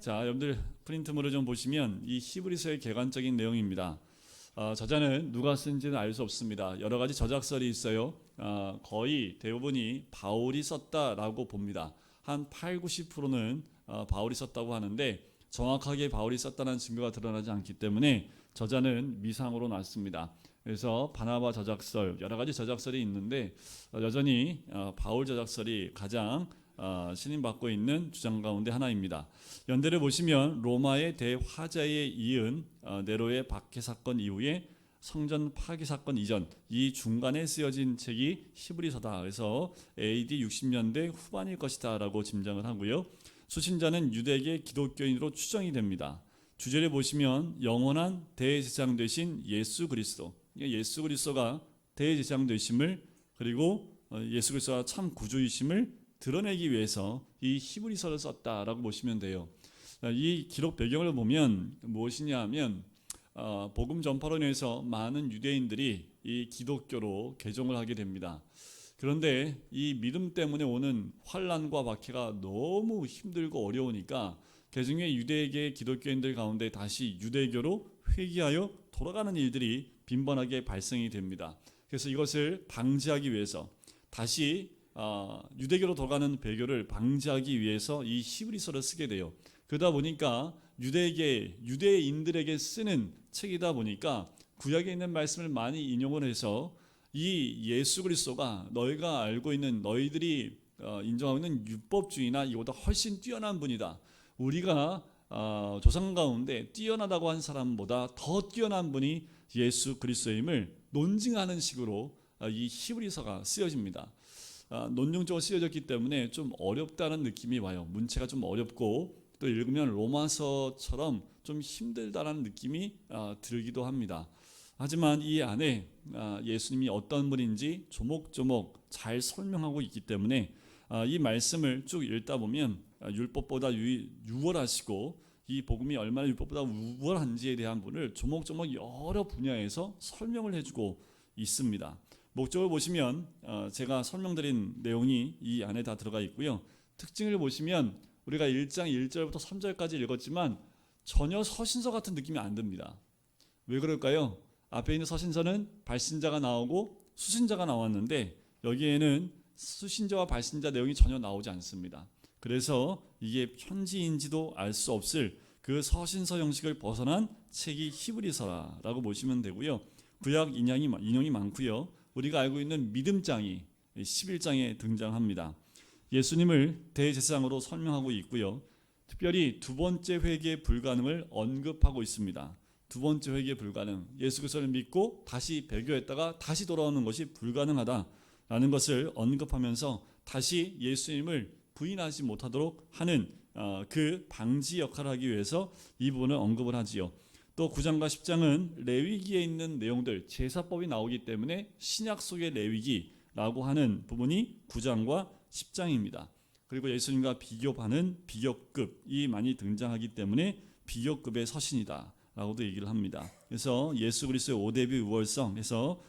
자, 여러분들 프린트물을 좀 보시면 이 히브리서의 개관적인 내용입니다. 저자는 누가 쓴지는 알 수 없습니다. 여러 가지 저작설이 있어요. 거의 대부분이 바울이 썼다라고 봅니다. 한 8, 90%는 바울이 썼다고 하는데 정확하게 바울이 썼다는 증거가 드러나지 않기 때문에 저자는 미상으로 놨습니다. 그래서 바나바 저작설, 여러 가지 저작설이 있는데 여전히 바울 저작설이 가장 신임받고 있는 주장 가운데 하나입니다. 연대를 보시면 로마의 대화재에 이은 네로의 박해 사건 이후에 성전 파괴 사건 이전, 이 중간에 쓰여진 책이 히브리서다. 그래서 AD 60년대 후반일 것이다 라고 짐작을 하고요. 수신자는 유대계 기독교인으로 추정이 됩니다. 주제를 보시면 영원한 대제사장 되신 예수 그리스도, 예수 그리스도가 대제사장 되심을, 그리고 예수 그리스도가 참 구주이심을 드러내기 위해서 이 히브리서를 썼다라고 보시면 돼요. 이 기록 배경을 보면 무엇이냐 하면 복음 전파로 인해서 많은 유대인들이 이 기독교로 개종을 하게 됩니다. 그런데 이 믿음 때문에 오는 환난과 박해가 너무 힘들고 어려우니까 개중의 유대계 기독교인들 가운데 다시 유대교로 회귀하여 돌아가는 일들이 빈번하게 발생이 됩니다. 그래서 이것을 방지하기 위해서 다시 유대교로 돌아가는 배교를 방지하기 위해서 이 히브리서를 쓰게 돼요. 그러다 보니까 유대인들에게 쓰는 책이다 보니까 구약에 있는 말씀을 많이 인용을 해서 이 예수 그리스도가 너희가 알고 있는, 너희들이 인정하고 있는 율법주의나 이보다 훨씬 뛰어난 분이다. 우리가 조상 가운데 뛰어나다고 한 사람보다 더 뛰어난 분이 예수 그리스도임을 논증하는 식으로 이 히브리서가 쓰여집니다. 논증적으로 쓰여졌기 때문에 좀 어렵다는 느낌이 와요. 문체가 좀 어렵고 또 읽으면 로마서처럼 좀 힘들다는 느낌이 들기도 합니다. 하지만 이 안에 예수님이 어떤 분인지 조목조목 잘 설명하고 있기 때문에 이 말씀을 쭉 읽다 보면 율법보다 유월하시고 이 복음이 얼마나 율법보다 우월한지에 대한 분을 조목조목 여러 분야에서 설명을 해주고 있습니다. 목적을 보시면 제가 설명드린 내용이 이 안에 다 들어가 있고요. 특징을 보시면 우리가 1장 1절부터 3절까지 읽었지만 전혀 서신서 같은 느낌이 안 듭니다. 왜 그럴까요? 앞에 있는 서신서는 발신자가 나오고 수신자가 나왔는데 여기에는 수신자와 발신자 내용이 전혀 나오지 않습니다. 그래서 이게 편지인지도 알 수 없을 그 서신서 형식을 벗어난 책이 히브리서라고 보시면 되고요. 구약 인용이 많고요. 우리가 알고 있는 믿음장이 11장에 등장합니다. 예수님을 대제사장으로 설명하고 있고요. 특별히 두 번째 회개 불가능을 언급하고 있습니다. 두 번째 회개 불가능, 예수 그리스도를 믿고 다시 배교했다가 다시 돌아오는 것이 불가능하다라는 것을 언급하면서 다시 예수님을 부인하지 못하도록 하는 그 방지 역할을 하기 위해서 이 부분을 언급을 하지요. 또 9장과 10장은 레위기에 있는 내용들, 제사법이 나오기 때문에 신약 속의 레위기라고 하는 부분이 9장과 10장입니다. 그리고 예수님과 비교하는 비교급이 많이 등장하기 때문에 비교급의 서신이다 라고도 얘기를 합니다. 그래서 예수 그리스도의 오대비 우월성에서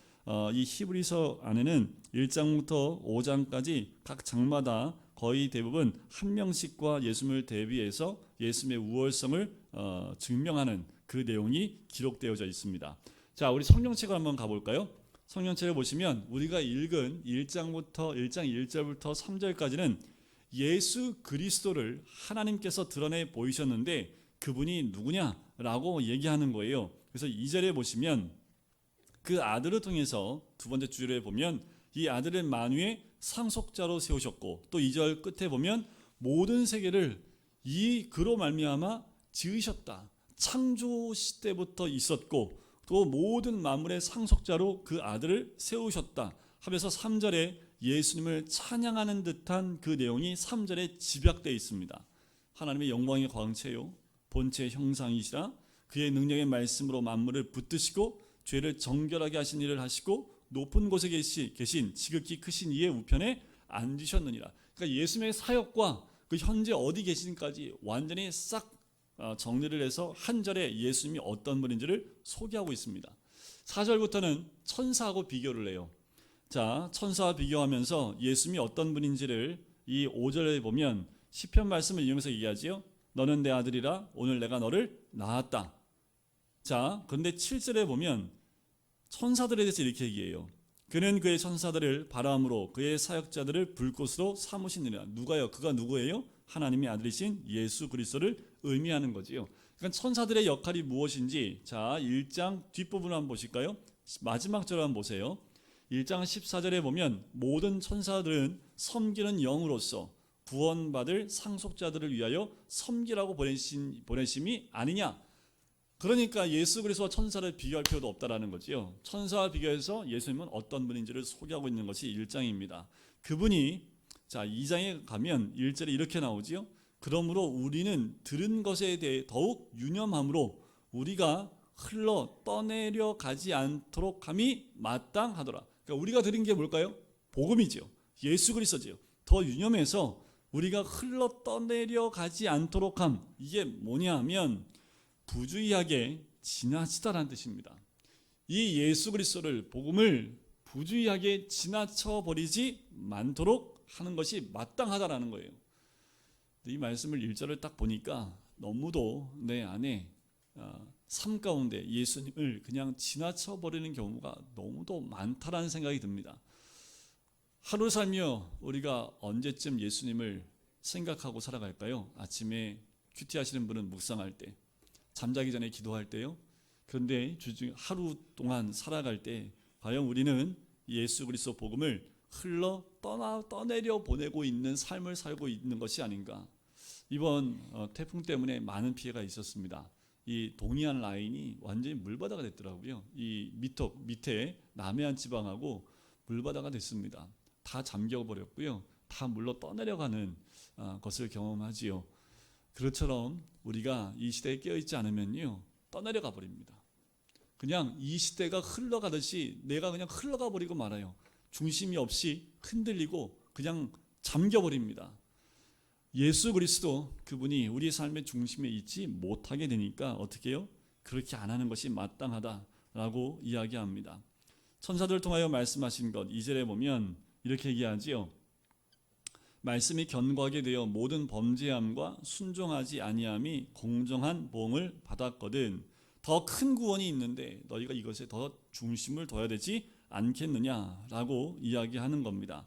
이 히브리서 안에는 1장부터 5장까지 각 장마다 거의 대부분 한 명씩과 예수님을 대비해서 예수님의 우월성을 증명하는 그 내용이 기록되어져 있습니다. 자, 우리 성경책을 한번 가볼까요? 성경책을 보시면 우리가 읽은 1장 1절부터 3절까지는 예수 그리스도를 하나님께서 드러내 보이셨는데 그분이 누구냐라고 얘기하는 거예요. 그래서 2절에 보시면 그 아들을 통해서 두 번째 주절에 보면 이 아들을 만유의 상속자로 세우셨고, 또 2절 끝에 보면 모든 세계를 이 그로 말미암아 지으셨다. 창조 시대부터 있었고 또 모든 만물의 상속자로 그 아들을 세우셨다 하면서 3절에 예수님을 찬양하는 듯한 그 내용이 3절에 집약되어 있습니다. 하나님의 영광의 광채요 본체의 형상이시라 그의 능력의 말씀으로 만물을 붙드시고 죄를 정결하게 하신 일을 하시고 높은 곳에 계신 지극히 크신 이의 우편에 앉으셨느니라. 그러니까 예수님의 사역과 그 현재 어디 계신까지 완전히 싹 정리를 해서 한 절에 예수님이 어떤 분인지를 소개하고 있습니다. 4절부터는 천사하고 비교를 해요. 자, 천사와 비교하면서 예수님이 어떤 분인지를 이 5절에 보면 시편 말씀을 이용해서 얘기하지요. 너는 내 아들이라 오늘 내가 너를 낳았다. 자, 그런데 7절에 보면 천사들에 대해서 이렇게 얘기해요. 그는 그의 천사들을 바람으로 그의 사역자들을 불꽃으로 삼으시느니라. 누가요? 그가 누구예요? 하나님의 아들이신 예수 그리스도를 의미하는 거지요. 그러니까 천사들의 역할이 무엇인지, 자, 1장 뒷부분을 한번 보실까요? 마지막 절을 한번 보세요. 1장 14절에 보면 모든 천사들은 섬기는 영으로서 구원받을 상속자들을 위하여 섬기라고 보내심이 아니냐. 그러니까 예수 그리스도와 천사를 비교할 필요도 없다라는 거지요. 천사와 비교해서 예수님은 어떤 분인지를 소개하고 있는 것이 1장입니다. 그분이, 자, 2장에 가면 1절에 이렇게 나오지요. 그러므로 우리는 들은 것에 대해 더욱 유념함으로 우리가 흘러 떠내려 가지 않도록 함이 마땅하더라. 그러니까 우리가 들은 게 뭘까요? 복음이지요. 예수 그리스도지요. 더 유념해서 우리가 흘러 떠내려 가지 않도록 함, 이게 뭐냐 하면 부주의하게 지나치다라는 뜻입니다. 이 예수 그리스도를, 복음을 부주의하게 지나쳐 버리지 않도록 하는 것이 마땅하다라는 거예요. 이 말씀을 1절을 딱 보니까 너무도 내 안에 삶 가운데 예수님을 그냥 지나쳐 버리는 경우가 너무도 많다라는 생각이 듭니다. 하루 살며 우리가 언제쯤 예수님을 생각하고 살아갈까요? 아침에 큐티 하시는 분은 묵상할 때, 잠자기 전에 기도할 때요. 그런데 하루 동안 살아갈 때 과연 우리는 예수 그리스도 복음을 흘러 떠내려 보내고 있는 삶을 살고 있는 것이 아닌가. 이번 태풍 때문에 많은 피해가 있었습니다. 이 동해안 라인이 완전히 물바다가 됐더라고요. 이 밑에 남해안 지방하고 물바다가 됐습니다. 다 잠겨버렸고요. 다 물로 떠내려가는 것을 경험하지요. 그것처럼 우리가 이 시대에 깨어있지 않으면요, 떠내려가 버립니다. 그냥 이 시대가 흘러가듯이 내가 그냥 흘러가 버리고 말아요. 중심이 없이 흔들리고 그냥 잠겨버립니다. 예수 그리스도, 그분이 우리 삶의 중심에 있지 못하게 되니까 어떻게 해요? 그렇게 안 하는 것이 마땅하다라고 이야기합니다. 천사들을 통하여 말씀하신 것 2절에 보면 이렇게 얘기하지요. 말씀이 견고하게 되어 모든 범죄함과 순종하지 아니함이 공정한 보응을 받았거든. 더 큰 구원이 있는데 너희가 이것에 더 중심을 둬야 되지 않겠느냐라고 이야기하는 겁니다.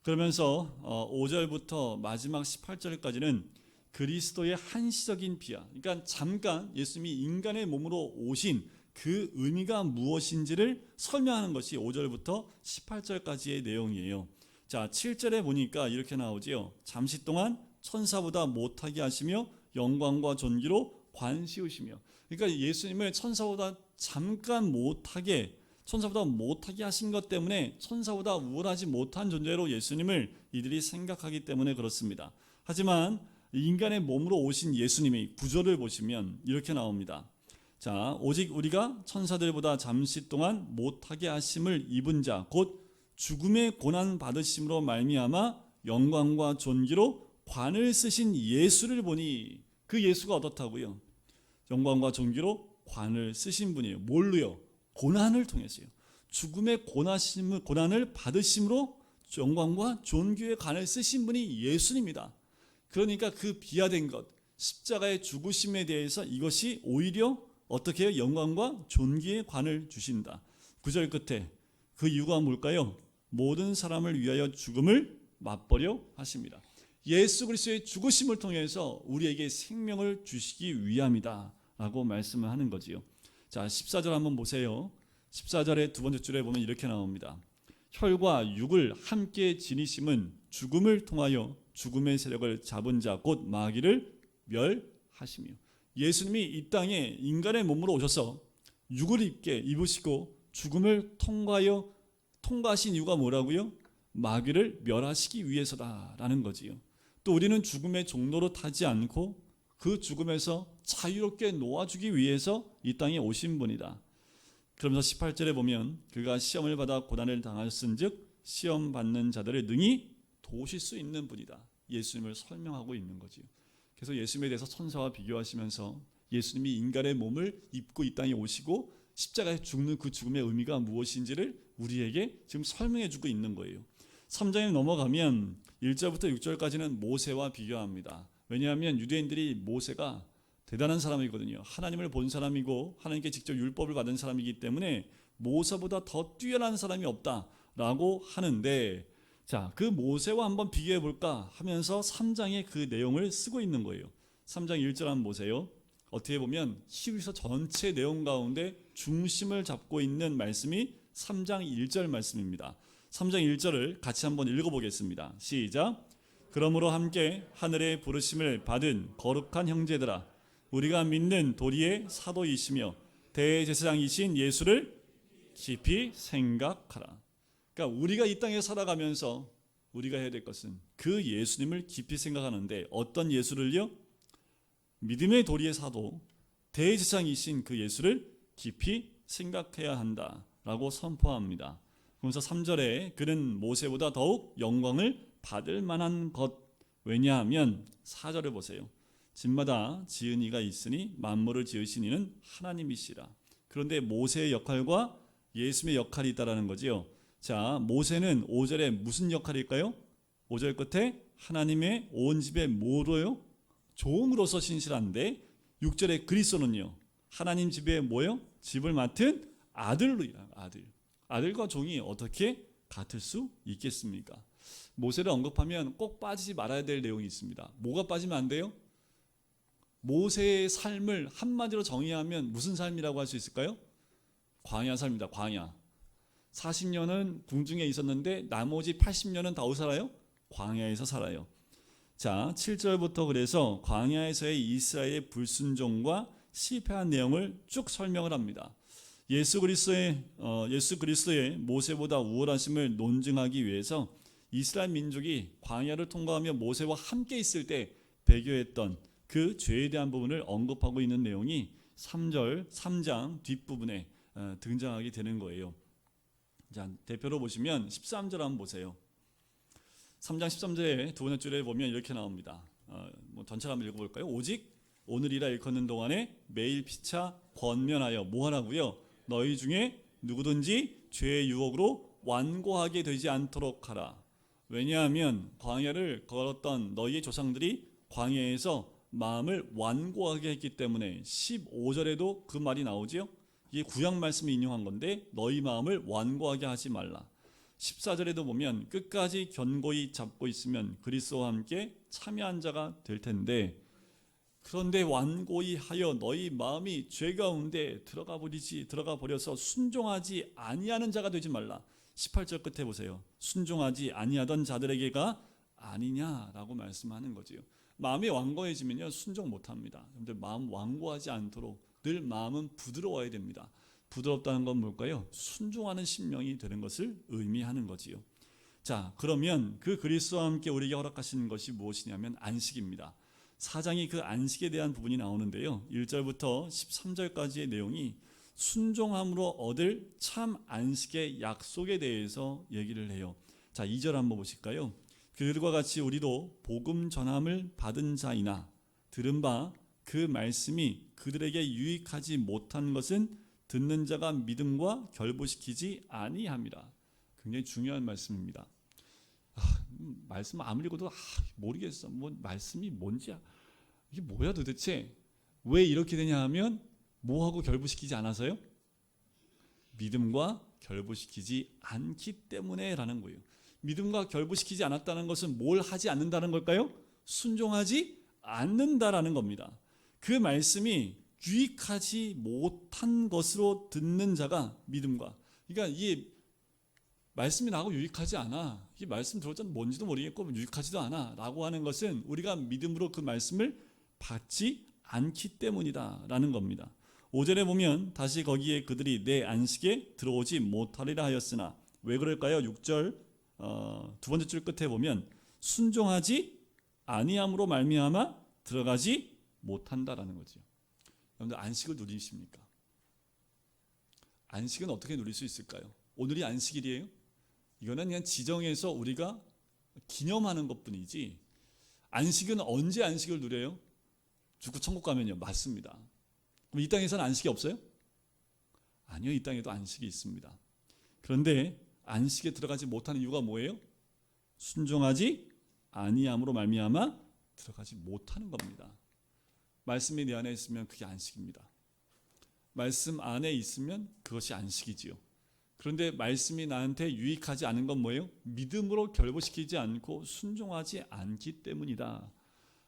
그러면서 5절부터 마지막 18절까지는 그리스도의 한시적인 비하, 그러니까 잠깐 예수님이 인간의 몸으로 오신 그 의미가 무엇인지를 설명하는 것이 5절부터 18절까지의 내용이에요. 자, 7절에 보니까 이렇게 나오지요. 잠시 동안 천사보다 못하게 하시며 영광과 존귀로 관시우시며. 그러니까 예수님을 천사보다 못하게 하신 것 때문에 천사보다 우월하지 못한 존재로 예수님을 이들이 생각하기 때문에 그렇습니다. 하지만 인간의 몸으로 오신 예수님이 9절을 보시면 이렇게 나옵니다. 자, 오직 우리가 천사들보다 잠시 동안 못하게 하심을 입은 자, 곧 죽음의 고난 받으심으로 말미암아 영광과 존귀로 관을 쓰신 예수를 보니, 그 예수가 어떻다고요? 영광과 존귀로 관을 쓰신 분이에요. 뭘로요? 고난을 통해서요. 죽음의 고난을 받으심으로 영광과 존귀의 관을 쓰신 분이 예수님입니다. 그러니까 그 비하된 것, 십자가의 죽으심에 대해서 이것이 오히려 어떻게 해요? 영광과 존귀의 관을 주신다. 9절 끝에 그 이유가 뭘까요? 모든 사람을 위하여 죽음을 맛보려 하십니다. 예수 그리스도의 죽으심을 통해서 우리에게 생명을 주시기 위함이다 라고 말씀을 하는 거지요. 자, 14절 한번 보세요. 14절의 두 번째 줄에 보면 이렇게 나옵니다. 혈과 육을 함께 지니심은 죽음을 통하여 죽음의 세력을 잡은 자 곧 마귀를 멸하시며. 예수님이 이 땅에 인간의 몸으로 오셔서 육을 입으시고 죽음을 통과하신 이유가 뭐라고요? 마귀를 멸하시기 위해서다라는 거지요. 또 우리는 죽음의 종로로 타지 않고 그 죽음에서 자유롭게 놓아주기 위해서 이 땅에 오신 분이다. 그러면서 18절에 보면 그가 시험을 받아 고난을 당하였은즉 시험 받는 자들을 능히 도우실 수 있는 분이다. 예수님을 설명하고 있는 거지요. 그래서 예수님에 대해서 천사와 비교하시면서 예수님이 인간의 몸을 입고 이 땅에 오시고 십자가에 죽는 그 죽음의 의미가 무엇인지를 우리에게 지금 설명해 주고 있는 거예요. 3장에 넘어가면 1절부터 6절까지는 모세와 비교합니다. 왜냐하면 유대인들이 모세가 대단한 사람이거든요. 하나님을 본 사람이고 하나님께 직접 율법을 받은 사람이기 때문에 모세보다 더 뛰어난 사람이 없다라고 하는데, 자, 그 모세와 한번 비교해 볼까 하면서 3장에 그 내용을 쓰고 있는 거예요. 3장 1절 한번 보세요. 어떻게 보면 히브리서 전체 내용 가운데 중심을 잡고 있는 말씀이 3장 1절 말씀입니다. 3장 1절을 같이 한번 읽어보겠습니다. 시작. 그러므로 함께 하늘의 부르심을 받은 거룩한 형제들아, 우리가 믿는 도리의 사도이시며 대제사장이신 예수를 깊이 생각하라. 그러니까 우리가 이 땅에 살아가면서 우리가 해야 될 것은 그 예수님을 깊이 생각하는데, 어떤 예수를요? 믿음의 도리의 사도 대제사장이신 그 예수를 깊이 생각해야 한다라고 선포합니다. 그러면서 3절에 그는 모세보다 더욱 영광을 받을 만한 것, 왜냐하면 4절을 보세요. 집마다 지은 이가 있으니 만물을 지으신 이는 하나님이시라. 그런데 모세의 역할과 예수님의 역할이 있다라는 거지요. 자, 모세는 5절에 무슨 역할일까요? 5절 끝에 하나님의 온 집에 뭐로요? 종으로서 신실한데, 6절에 그리스도는요, 하나님 집에 뭐요? 집을 맡은 아들로, 아들과 종이 어떻게 같을 수 있겠습니까? 모세를 언급하면 꼭 빠지지 말아야 될 내용이 있습니다. 뭐가 빠지면 안 돼요? 모세의 삶을 한마디로 정의하면 무슨 삶이라고 할 수 있을까요? 광야 삶입니다. 광야. 40년은 궁중에 있었는데 나머지 80년은 다 어디 살아요? 광야에서 살아요. 자, 7절부터 그래서 광야에서의 이스라엘의 불순종과 실패한 내용을 쭉 설명을 합니다. 예수 그리스도의 모세보다 우월하심을 논증하기 위해서 이스라엘 민족이 광야를 통과하며 모세와 함께 있을 때 배교했던 그 죄에 대한 부분을 언급하고 있는 내용이 3장 뒷부분에 등장하게 되는 거예요. 자, 대표로 보시면 13절 한번 보세요. 3장 13절에 두 번째 줄에 보면 이렇게 나옵니다. 전체를 한번 읽어볼까요? 오직 오늘이라 일컫는 동안에 매일 피차 권면하여 뭐 하라고요? 너희 중에 누구든지 죄의 유혹으로 완고하게 되지 않도록 하라. 왜냐하면 광야를 걸었던 너희의 조상들이 광야에서 마음을 완고하게 했기 때문에 15절에도 그 말이 나오지요. 이게 구약 말씀을 인용한 건데, 너희 마음을 완고하게 하지 말라. 14절에도 보면 끝까지 견고히 잡고 있으면 그리스도와 함께 참여한 자가 될 텐데, 그런데 완고히 하여 너희 마음이 죄 가운데 들어가 버려서 순종하지 아니하는 자가 되지 말라. 18절 끝에 보세요. 순종하지 아니하던 자들에게가 아니냐라고 말씀하는 거지요. 마음이 완고해지면요, 순종 못합니다. 근데 마음 완고하지 않도록 늘 마음은 부드러워야 됩니다. 부드럽다는 건 뭘까요? 순종하는 심령이 되는 것을 의미하는 거지요. 자, 그러면 그 그리스도와 함께 우리에게 허락하시는 것이 무엇이냐면 안식입니다. 4장이 그 안식에 대한 부분이 나오는데요, 1절부터 13절까지의 내용이 순종함으로 얻을 참 안식의 약속에 대해서 얘기를 해요. 자, 2절 한번 보실까요? 그들과 같이 우리도 복음 전함을 받은 자이나 들은 바 그 말씀이 그들에게 유익하지 못한 것은 듣는 자가 믿음과 결부시키지 아니함이라. 굉장히 중요한 말씀입니다. 말씀 아무리 읽어도 모르겠어. 말씀이 뭔지, 이게 뭐야 도대체? 왜 이렇게 되냐 하면 뭐하고 결부시키지 않아서요? 믿음과 결부시키지 않기 때문에 라는 거예요. 믿음과 결부시키지 않았다는 것은 뭘 하지 않는다는 걸까요? 순종하지 않는다라는 겁니다. 그 말씀이 유익하지 못한 것으로 듣는 자가 믿음과, 그러니까 이 말씀이 나하고 유익하지 않아, 이 말씀 들었잖아, 뭔지도 모르겠고 유익하지도 않아 라고 하는 것은 우리가 믿음으로 그 말씀을 받지 않기 때문이다 라는 겁니다. 5절에 보면 다시 거기에 그들이 내 안식에 들어오지 못하리라 하였으나, 왜 그럴까요? 6절 두 번째 줄 끝에 보면 순종하지 아니함으로 말미암아 들어가지 못한다라는 거죠. 여러분들 안식을 누리십니까? 안식은 어떻게 누릴 수 있을까요? 오늘이 안식일이에요? 이거는 그냥 지정해서 우리가 기념하는 것뿐이지, 안식은 언제 안식을 누려요? 죽고 천국 가면요. 맞습니다. 그럼 이 땅에서는 안식이 없어요? 아니요, 이 땅에도 안식이 있습니다. 그런데 안식에 들어가지 못하는 이유가 뭐예요? 순종하지 아니함으로 말미암아 들어가지 못하는 겁니다. 말씀이 내 안에 있으면 그게 안식입니다. 말씀 안에 있으면 그것이 안식이지요. 그런데 말씀이 나한테 유익하지 않은 건 뭐예요? 믿음으로 결부시키지 않고 순종하지 않기 때문이다.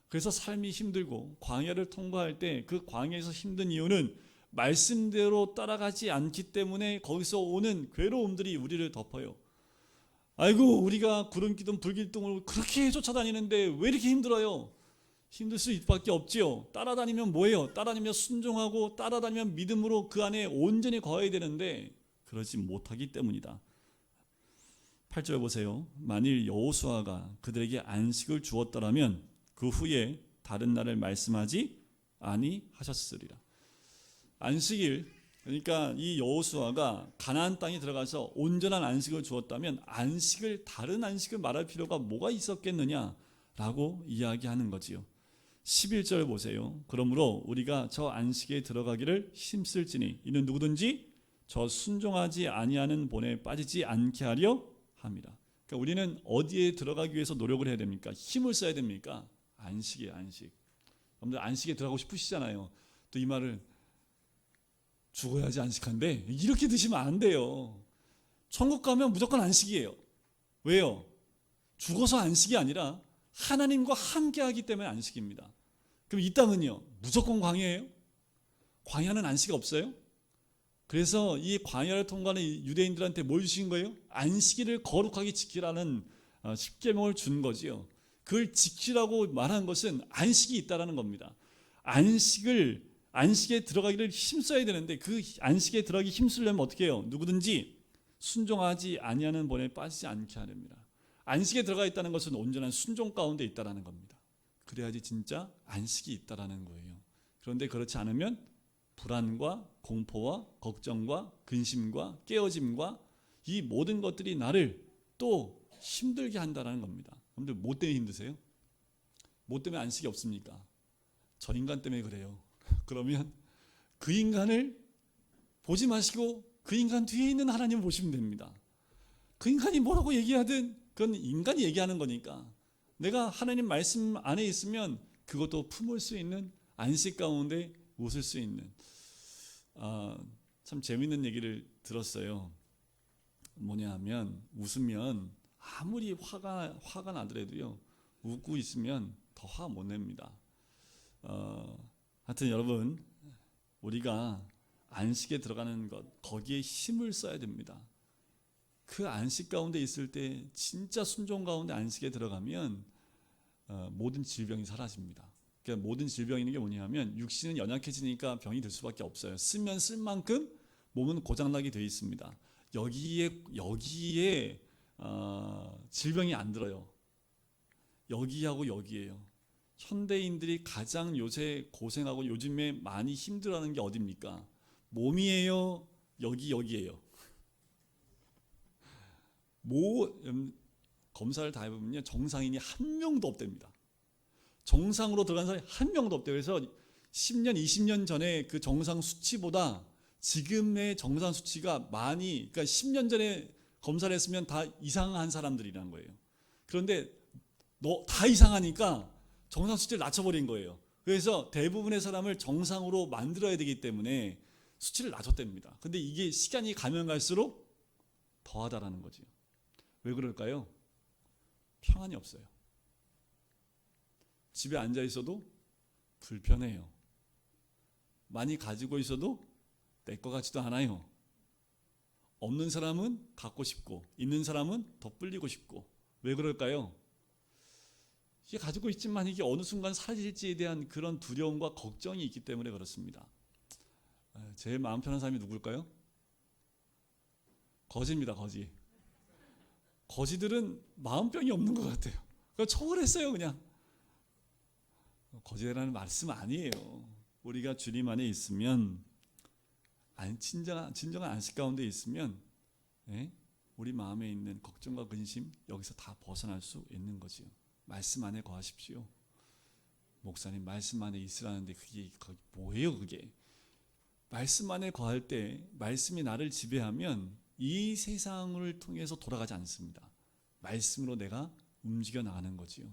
그래서 삶이 힘들고 광야를 통과할 때 그 광야에서 힘든 이유는 말씀대로 따라가지 않기 때문에 거기서 오는 괴로움들이 우리를 덮어요. 아이고, 우리가 구름기둥 불기둥을 그렇게 쫓아다니는데 왜 이렇게 힘들어요? 힘들 수밖에 없지요. 따라다니면 뭐예요? 따라다니면 순종하고 따라다니면 믿음으로 그 안에 온전히 거해야 되는데 그러지 못하기 때문이다. 8절 보세요. 만일 여호수아가 그들에게 안식을 주었더라면 그 후에 다른 날을 말씀하지 아니하셨으리라. 안식일, 그러니까 이 여호수아가 가나안 땅에 들어가서 온전한 안식을 주었다면 다른 안식을 말할 필요가 뭐가 있었겠느냐라고 이야기하는 거지요. 11절 보세요. 그러므로 우리가 저 안식에 들어가기를 힘쓸지니 이는 누구든지 저 순종하지 아니하는 본에 빠지지 않게 하려 합니다. 그러니까 우리는 어디에 들어가기 위해서 노력을 해야 됩니까? 힘을 써야 됩니까? 안식이에요, 안식. 여러분들 안식에 들어가고 싶으시잖아요. 또 이 말을 죽어야지 안식한데 이렇게 드시면 안 돼요. 천국 가면 무조건 안식이에요. 왜요? 죽어서 안식이 아니라 하나님과 함께하기 때문에 안식입니다. 그럼 이 땅은요? 무조건 광야예요? 광야는 안식이 없어요? 그래서 이 광야를 통과하는 유대인들한테 뭘 주신 거예요? 안식일을 거룩하게 지키라는 십계명을 준 거지요. 그걸 지키라고 말한 것은 안식이 있다라는 겁니다. 안식에 들어가기를 힘써야 되는데 그 안식에 들어가기 힘쓰려면 어떻게 해요? 누구든지 순종하지 아니하는 본에 빠지지 않게 하렵니다. 안식에 들어가 있다는 것은 온전한 순종 가운데 있다라는 겁니다. 그래야지 진짜 안식이 있다라는 거예요. 그런데 그렇지 않으면 불안과 공포와 걱정과 근심과 깨어짐과 이 모든 것들이 나를 또 힘들게 한다라는 겁니다. 여러분들 뭐 때문에 힘드세요? 뭐 때문에 안식이 없습니까? 저 인간 때문에 그래요. 그러면 그 인간을 보지 마시고 그 인간 뒤에 있는 하나님을 보시면 됩니다. 그 인간이 뭐라고 얘기하든 그건 인간이 얘기하는 거니까 내가 하나님 말씀 안에 있으면 그것도 품을 수 있는 안식 가운데 웃을 수 있는 참 재밌는 얘기를 들었어요. 뭐냐 하면 웃으면 아무리 화가 나더라도요 웃고 있으면 더 화 못 냅니다. 하여튼 여러분 우리가 안식에 들어가는 것 거기에 힘을 써야 됩니다. 그 안식 가운데 있을 때 진짜 순종 가운데 안식에 들어가면 모든 질병이 사라집니다. 그러니까 모든 질병이 있는 게 뭐냐면 육신은 연약해지니까 병이 들 수밖에 없어요. 쓰면 쓸 만큼 몸은 고장나게 되어 있습니다. 여기에 질병이 안 들어요. 여기하고 여기에요. 현대인들이 가장 요새 고생하고 요즘에 많이 힘들어하는 게 어디입니까? 몸이에요? 여기에요. 검사를 다 해보면요 정상인이 한 명도 없답니다. 정상으로 들어간 사람이 한 명도 없대요. 그래서 10년, 20년 전에 그 정상 수치보다 지금의 정상 수치가 그러니까 10년 전에 검사를 했으면 다 이상한 사람들이란 거예요. 그런데 다 이상하니까 정상 수치를 낮춰버린 거예요. 그래서 대부분의 사람을 정상으로 만들어야 되기 때문에 수치를 낮췄답니다. 근데 이게 시간이 가면 갈수록 더하다라는 거죠. 왜 그럴까요? 평안이 없어요. 집에 앉아 있어도 불편해요. 많이 가지고 있어도 내 것 같지도 않아요. 없는 사람은 갖고 싶고 있는 사람은 더 불리고 싶고. 왜 그럴까요? 이게 가지고 있지만 이게 어느 순간 사라질지에 대한 그런 두려움과 걱정이 있기 때문에 그렇습니다. 제일 마음 편한 사람이 누굴까요? 거지입니다. 거지. 거지들은 마음병이 없는 것 같아요. 그러니까 초월했어요. 그냥. 거지라는 말씀 아니에요. 우리가 주님 안에 있으면 진정한 안식 가운데 있으면 우리 마음에 있는 걱정과 근심 여기서 다 벗어날 수 있는 거지요. 말씀 안에 거하십시오. 목사님 말씀 안에 있으라는데 그게 뭐예요 그게? 말씀 안에 거할 때 말씀이 나를 지배하면 이 세상을 통해서 돌아가지 않습니다. 말씀으로 내가 움직여 나가는 거지요.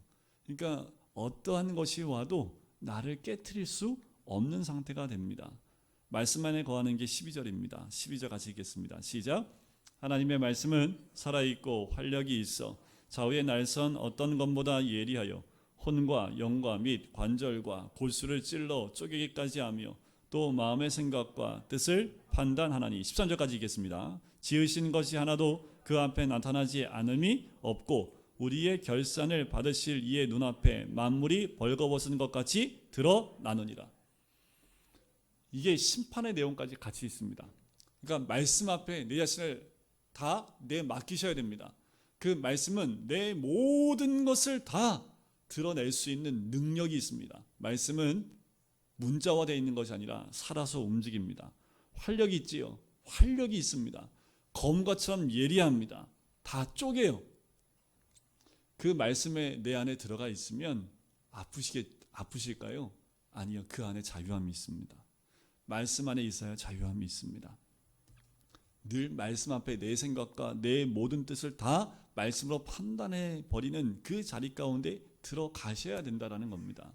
그러니까 어떠한 것이 와도 나를 깨트릴 수 없는 상태가 됩니다. 말씀 안에 거하는 게 12절입니다. 12절 같이 읽겠습니다. 시작. 하나님의 말씀은 살아있고 활력이 있어 좌우의 날선 어떤 것보다 예리하여 혼과 영과 및 관절과 골수를 찔러 쪼개기까지 하며 또 마음의 생각과 뜻을 판단하나니. 13절까지 읽겠습니다. 지으신 것이 하나도 그 앞에 나타나지 않음이 없고 우리의 결산을 받으실 이의 눈앞에 만물이 벌거벗은 것 같이 드러나느니라. 이게 심판의 내용까지 같이 있습니다. 그러니까 말씀 앞에 내 자신을 다 맡기셔야 됩니다. 그 말씀은 내 모든 것을 다 드러낼 수 있는 능력이 있습니다. 말씀은 문자화되어 있는 것이 아니라 살아서 움직입니다. 활력이 있지요. 활력이 있습니다. 검과처럼 예리합니다. 다 쪼개요. 그 말씀에 내 안에 들어가 있으면 아프실까요? 아니요. 그 안에 자유함이 있습니다. 말씀 안에 있어야 자유함이 있습니다. 늘 말씀 앞에 내 생각과 내 모든 뜻을 다 말씀으로 판단해 버리는 그 자리 가운데 들어가셔야 된다는 겁니다.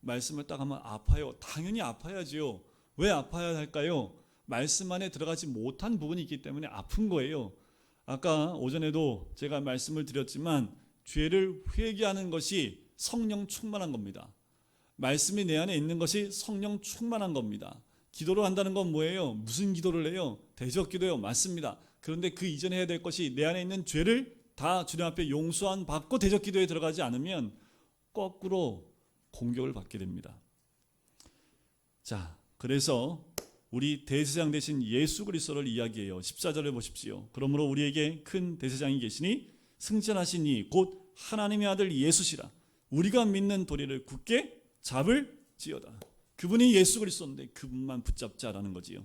말씀을 딱 하면 아파요. 당연히 아파야지요. 왜 아파야 할까요? 말씀 안에 들어가지 못한 부분이 있기 때문에 아픈 거예요. 아까 오전에도 제가 말씀을 드렸지만 죄를 회개하는 것이 성령 충만한 겁니다. 말씀이 내 안에 있는 것이 성령 충만한 겁니다. 기도를 한다는 건 뭐예요? 무슨 기도를 해요? 대적기도요. 맞습니다. 그런데 그 이전에 해야 될 것이 내 안에 있는 죄를 다 주님 앞에 용서한 받고 대적기도에 들어가지 않으면 거꾸로 공격을 받게 됩니다. 자, 그래서 우리 대제사장 되신 예수 그리스도를 이야기해요. 14절을 보십시오. 그러므로 우리에게 큰 대제사장이 계시니 승천하신 이 곧 하나님의 아들 예수시라. 우리가 믿는 도리를 굳게 잡을지어다. 그분이 예수 그리스도인데 그분만 붙잡자라는 거지요.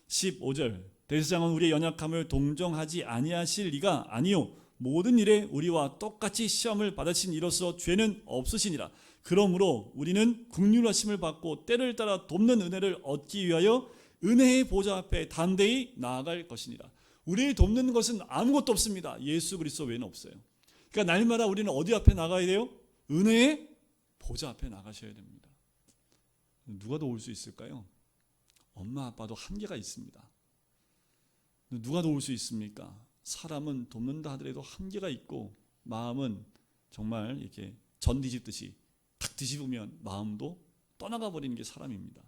15절 대제사장은 우리의 연약함을 동정하지 아니하실 리가 아니요 모든 일에 우리와 똑같이 시험을 받으신 이로써 죄는 없으시니라. 그러므로 우리는 긍휼하심을 받고 때를 따라 돕는 은혜를 얻기 위하여 은혜의 보좌 앞에 담대히 나아갈 것이니라. 우리를 돕는 것은 아무것도 없습니다. 예수 그리스도 외에는 없어요. 그러니까 날마다 우리는 어디 앞에 나가야 돼요? 은혜의 보좌 앞에 나가셔야 됩니다. 누가 도울 수 있을까요? 엄마 아빠도 한계가 있습니다. 누가 도울 수 있습니까? 사람은 돕는다 하더라도 한계가 있고 마음은 정말 이렇게 전 뒤집듯이 탁 뒤집으면 마음도 떠나가 버리는 게 사람입니다.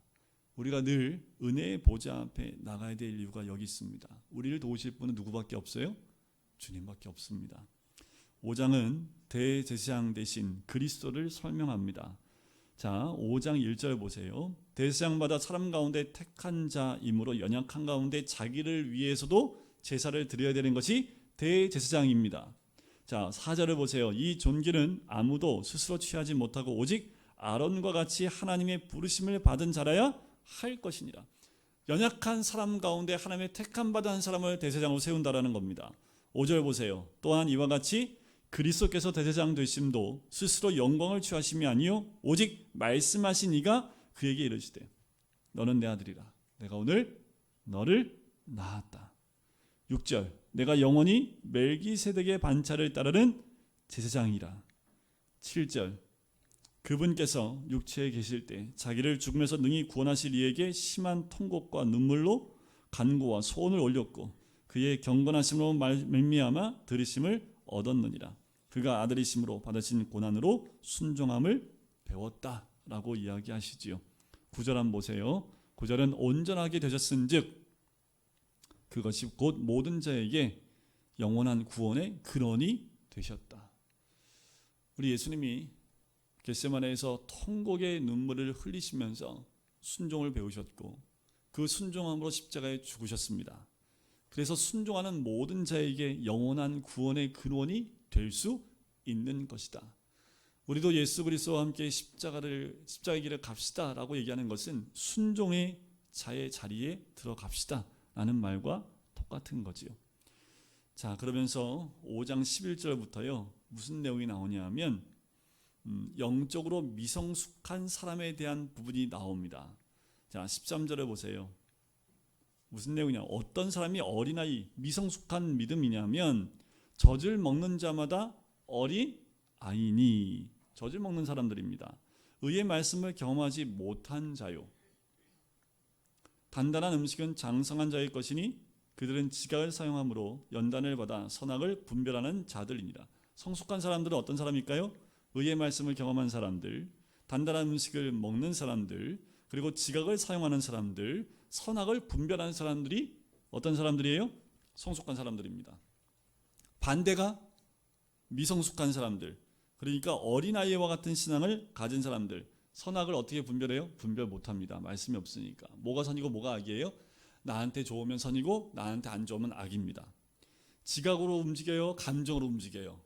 우리가 늘 은혜의 보좌 앞에 나가야 될 이유가 여기 있습니다. 우리를 도우실 분은 누구밖에 없어요? 주님밖에 없습니다. 5장은 대제사장 대신 그리스도를 설명합니다. 자, 5장 1절 보세요. 대제사장마다 사람 가운데 택한 자이므로 연약한 가운데 자기를 위해서도 제사를 드려야 되는 것이 대제사장입니다. 자, 4절을 보세요. 이 존귀는 아무도 스스로 취하지 못하고 오직 아론과 같이 하나님의 부르심을 받은 자라야 할 것이니라. 연약한 사람 가운데 하나님의 택함 받은 한 사람을 대제사장으로 세운다라는 겁니다. 5절 보세요. 또한 이와 같이 그리스도께서 대제사장 되심도 스스로 영광을 취하심이 아니요 오직 말씀하신 이가 그에게 이르시되 너는 내 아들이라 내가 오늘 너를 낳았다. 6절 내가 영원히 멜기세덱의 반차를 따르는 제사장이라. 7절 그분께서 육체에 계실 때 자기를 죽음에서 능히 구원하실 이에게 심한 통곡과 눈물로 간구와 소원을 올렸고 그의 경건하심으로 말미암아 들으심을 얻었느니라. 그가 아들이심으로 받으신 고난으로 순종함을 배웠다라고 이야기하시지요. 9절 한번 보세요. 9절은 온전하게 되셨은즉 그것이 곧 모든 자에게 영원한 구원의 근원이 되셨다. 우리 예수님이 겟세마네에서 통곡의 눈물을 흘리시면서 순종을 배우셨고 그 순종함으로 십자가에 죽으셨습니다. 그래서 순종하는 모든 자에게 영원한 구원의 근원이 될 수 있는 것이다. 우리도 예수 그리스도와 함께 십자가의 길을 갑시다라고 얘기하는 것은 순종의 자의 자리에 들어갑시다 라는 말과 똑같은 거지요. 자, 그러면서 5장 11절부터요 무슨 내용이 나오냐 하면 영적으로 미성숙한 사람에 대한 부분이 나옵니다. 자, 13절을 보세요. 무슨 내용이냐? 어떤 사람이 어린아이, 미성숙한 믿음이냐면 젖을 먹는 자마다 어린 아이니 젖을 먹는 사람들입니다. 의의 말씀을 경험하지 못한 자요. 단단한 음식은 장성한 자의 것이니 그들은 지각을 사용함으로 연단을 받아 선악을 분별하는 자들이니라. 성숙한 사람들은 어떤 사람일까요? 의의 말씀을 경험한 사람들, 단단한 음식을 먹는 사람들, 그리고 지각을 사용하는 사람들, 선악을 분별하는 사람들이 어떤 사람들이에요? 성숙한 사람들입니다. 반대가 미성숙한 사람들, 그러니까 어린아이와 같은 신앙을 가진 사람들, 선악을 어떻게 분별해요? 분별 못합니다. 말씀이 없으니까. 뭐가 선이고 뭐가 악이에요? 나한테 좋으면 선이고 나한테 안 좋으면 악입니다. 지각으로 움직여요? 감정으로 움직여요?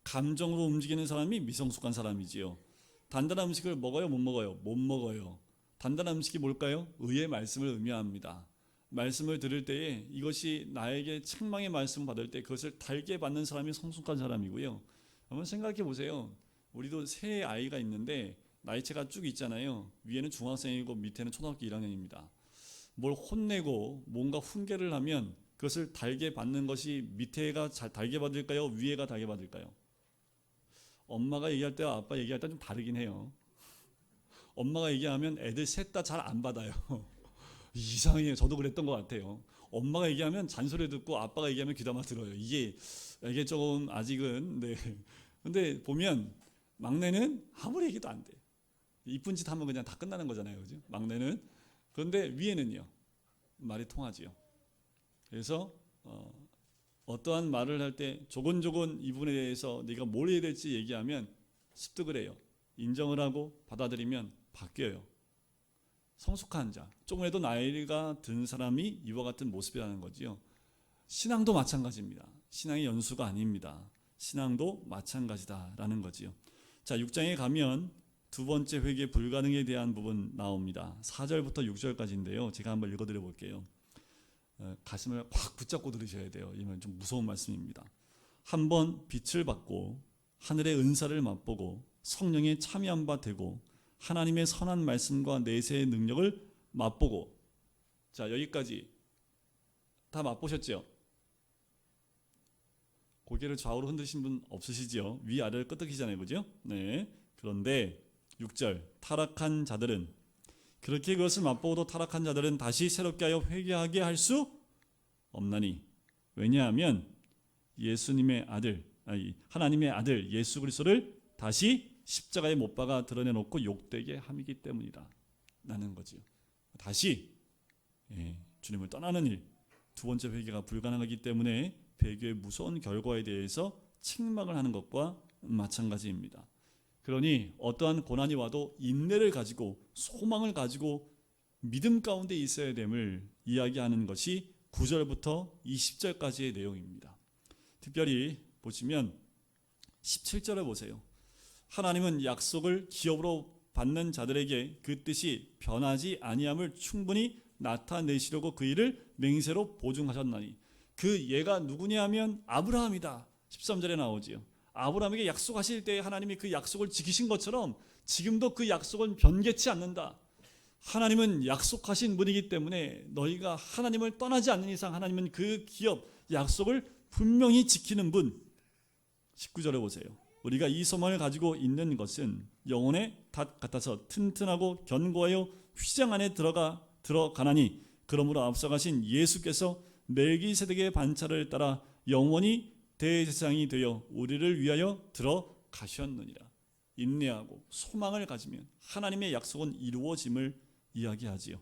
감정으로 움직이는 사람이 미성숙한 사람이지요. 단단한 음식을 먹어요? 못 먹어요? 못 먹어요. 단단한 음식이 뭘까요? 의의 말씀을 의미합니다. 말씀을 들을 때에 이것이 나에게 책망의 말씀을 받을 때 그것을 달게 받는 사람이 성숙한 사람이고요. 한번 생각해 보세요. 우리도 세 아이가 있는데 나이차가 쭉 있잖아요. 위에는 중학생이고 밑에는 초등학교 1학년입니다. 뭘 혼내고 뭔가 훈계를 하면 그것을 달게 받는 것이 밑에가 잘 달게 받을까요? 위에가 달게 받을까요? 엄마가 얘기할 때와 아빠 얘기할 때 좀 다르긴 해요. 엄마가 얘기하면 애들 셋 다 잘 안 받아요. 이상해요. 저도 그랬던 것 같아요. 엄마가 얘기하면 잔소리 듣고 아빠가 얘기하면 귀담아 들어요. 이게 조금 아직은 네. 근데 보면 막내는 아무리 얘기도 안 돼. 이쁜 짓 하면 그냥 다 끝나는 거잖아요, 그죠? 막내는. 그런데 위에는요, 말이 통하지요. 그래서 어떠한 말을 할 때 조곤조곤 이 부분에 대해서 네가 뭘 해야 될지 얘기하면 습득을 해요. 인정을 하고 받아들이면 바뀌어요. 성숙한 자, 조금이라도 나이가 든 사람이 이와 같은 모습이라는 거지요. 신앙도 마찬가지입니다. 신앙이 연수가 아닙니다. 신앙도 마찬가지다라는 거지요. 자, 6장에 가면 두 번째 회개 불가능에 대한 부분 나옵니다. 4절부터 6절까지인데요. 제가 한번 읽어드려 볼게요. 가슴을 확 붙잡고 들으셔야 돼요. 이건 좀 무서운 말씀입니다. 한번 빛을 받고 하늘의 은사를 맛보고 성령에 참여한 바 되고 하나님의 선한 말씀과 내세의 능력을 맛보고. 자, 여기까지 다 맛보셨죠? 고개를 좌우로 흔드신 분 없으시죠? 위아래를 끄덕이잖아요, 그죠? 네. 그런데 6절, 타락한 자들은, 그렇게 그것을 맛보고도 타락한 자들은 다시 새롭게 하여 회개하게 할 수 없나니. 왜냐하면 예수님의 아들, 하나님의 아들 예수 그리스도를 다시 십자가에 못 박아 드러내놓고 욕되게 함이기 때문이다 라는 거지요. 다시 주님을 떠나는 일, 두 번째 회개가 불가능하기 때문에 배교의 무서운 결과에 대해서 책망을 하는 것과 마찬가지입니다. 그러니 어떠한 고난이 와도 인내를 가지고 소망을 가지고 믿음 가운데 있어야 됨을 이야기하는 것이 9절부터 20절까지의 내용입니다. 특별히 보시면 17절을 보세요. 하나님은 약속을 기업으로 받는 자들에게 그 뜻이 변하지 아니함을 충분히 나타내시려고 그 일을 맹세로 보증하셨나니. 그 예가 누구냐 하면 아브라함이다. 13절에 나오지요. 아브라함에게 약속하실 때 하나님이 그 약속을 지키신 것처럼 지금도 그 약속은 변개치 않는다. 하나님은 약속하신 분이기 때문에 너희가 하나님을 떠나지 않는 이상 하나님은 그 기업, 약속을 분명히 지키는 분. 19절에 보세요. 우리가 이 소망을 가지고 있는 것은 영혼의 닷 같아서 튼튼하고 견고하여 휘장 안에 들어가나니 그러므로 앞서가신 예수께서 멜기세덱의 반차를 따라 영원히 대제사장이 되어 우리를 위하여 들어가셨느니라. 인내하고 소망을 가지면 하나님의 약속은 이루어짐을 이야기하지요.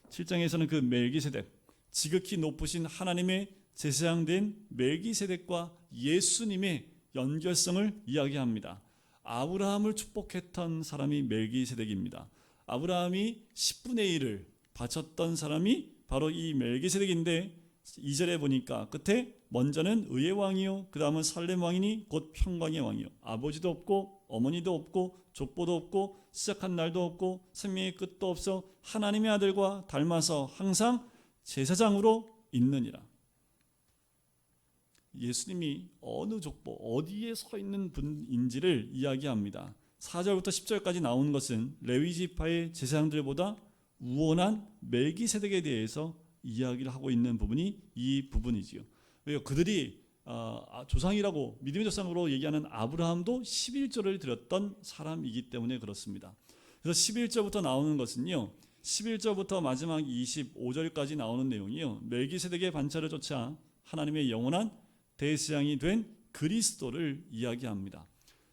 7장에서는 그 멜기세덱, 지극히 높으신 하나님의 제사장 된 멜기세덱과 예수님의 연결성을 이야기합니다. 아브라함을 축복했던 사람이 멜기세덱입니다. 아브라함이 10분의 1을 바쳤던 사람이 바로 이 멜기세덱인데 2절에 보니까 끝에 먼저는 의의 왕이요 그 다음은 살렘 왕이니 곧 평강의 왕이요. 아버지도 없고 어머니도 없고 족보도 없고 시작한 날도 없고 생명의 끝도 없어 하나님의 아들과 닮아서 항상 제사장으로 있느니라. 예수님이 어느 족보 어디에 서 있는 분인지를 이야기합니다. 4절부터 10절까지 나온 것은 레위 지파의 제사장들보다 우월한 멜기세덱에 대해서 이야기를 하고 있는 부분이 이 부분이지요. 왜요? 그들이 조상이라고 믿음의 조상으로 얘기하는 아브라함도 11조를 드렸던 사람이기 때문에 그렇습니다. 그래서 11조부터 나오는 것은요, 11절부터 마지막 25절까지 나오는 내용이요, 멜기세덱의 반차를 쫓아 하나님의 영원한 대제사장이 된 그리스도를 이야기합니다.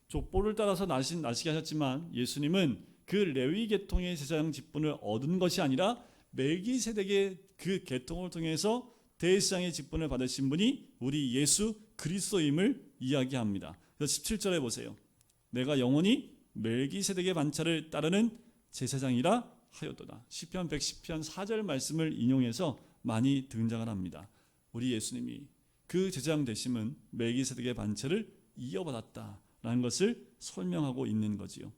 족보를 따라서 나시게 하셨지만 예수님은 그 레위 계통의 제사장 직분을 얻은 것이 아니라 멜기세덱의 그 계통을 통해서 대제사장의 직분을 받으신 분이 우리 예수 그리스도임을 이야기합니다. 그래서 17절에 보세요. 내가 영원히 멜기세덱의 반차를 따르는 제사장이라 하였도다. 시편 110편 4절 말씀을 인용해서 많이 등장을 합니다. 우리 예수님이 그 제사장 되심은 멜기세덱의 반차를 이어받았다라는 것을 설명하고 있는 거지요.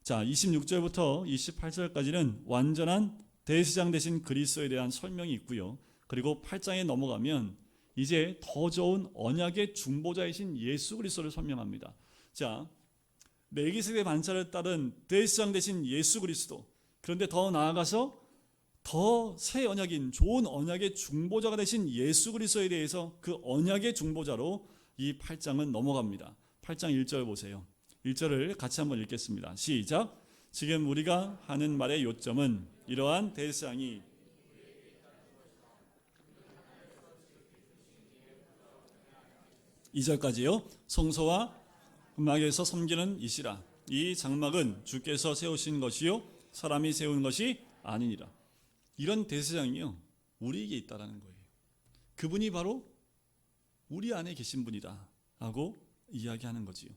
자, 26절부터 28절까지는 완전한 대제사장 되신 그리스도에 대한 설명이 있고요. 그리고 8장에 넘어가면 이제 더 좋은 언약의 중보자이신 예수 그리스도를 설명합니다. 자, 멜기세덱의 반차를 따른 대제사장 되신 예수 그리스도, 그런데 더 나아가서 더 새 언약인 좋은 언약의 중보자가 되신 예수 그리스도에 대해서 그 언약의 중보자로 이 8장은 넘어갑니다. 8장 1절 보세요. 1절을 같이 한번 읽겠습니다. 시작. 지금 우리가 하는 말의 요점은 이러한 대제사장이 2절까지요. 성소와 음악에서 섬기는 이시라. 이 장막은 주께서 세우신 것이요 사람이 세운 것이 아니니라. 이런 대제사장이요 우리에게 있다라는 거예요. 그분이 바로 우리 안에 계신 분이다 라고 이야기하는 거지요.